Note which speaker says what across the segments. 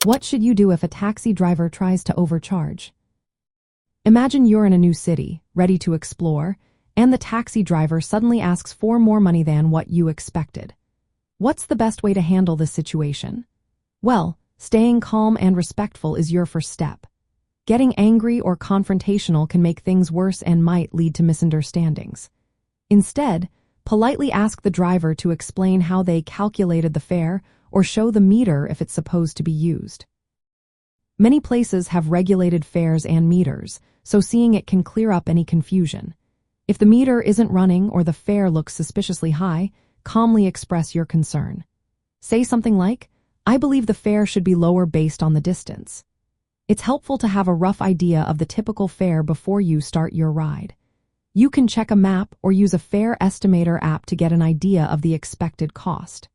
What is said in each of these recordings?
Speaker 1: What should you do if a taxi driver tries to overcharge? Imagine you're in a new city, ready to explore, and the taxi driver suddenly asks for more money than what you expected. What's the best way to handle this situation? Well, staying calm and respectful is your first step. Getting angry or confrontational can make things worse and might lead to misunderstandings. Instead, politely ask the driver to explain how they calculated the fare or show the meter if it's supposed to be used. Many places have regulated fares and meters, so seeing it can clear up any confusion. If the meter isn't running or the fare looks suspiciously high, calmly express your concern. Say something like, "I believe the fare should be lower based on the distance." It's helpful to have a rough idea of the typical fare before you start your ride. You can check a map or use a fare estimator app to get an idea of the expected cost.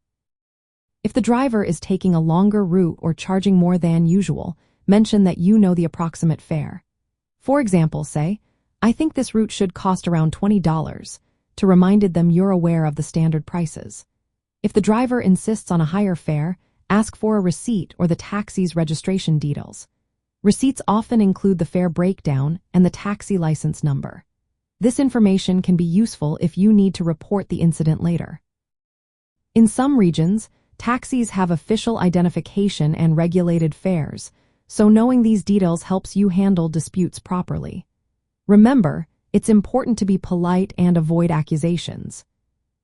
Speaker 1: If the driver is taking a longer route or charging more than usual, mention that you know the approximate fare. For example, say, "I think this route should cost around $20, to remind them you're aware of the standard prices. If the driver insists on a higher fare, ask for a receipt or the taxi's registration details. Receipts often include the fare breakdown and the taxi license number. This information can be useful if you need to report the incident later. In some regions, taxis have official identification and regulated fares, so knowing these details helps you handle disputes properly. Remember, it's important to be polite and avoid accusations.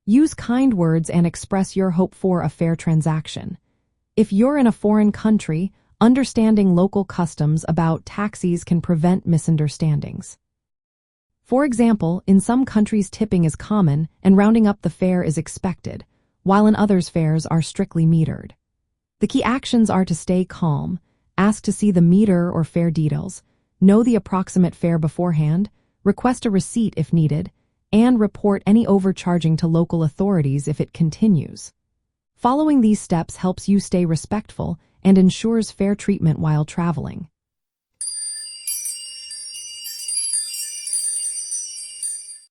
Speaker 1: Use kind words and express your hope for a fair transaction. If you're in a foreign country, understanding local customs about taxis can prevent misunderstandings. For example, in some countries tipping is common and rounding up the fare is expected, while in others fares are strictly metered. The key actions are to stay calm, ask to see the meter or fare details, know the approximate fare beforehand, request a receipt if needed, and report any overcharging to local authorities if it continues. Following these steps helps you stay respectful and ensures fair treatment while traveling.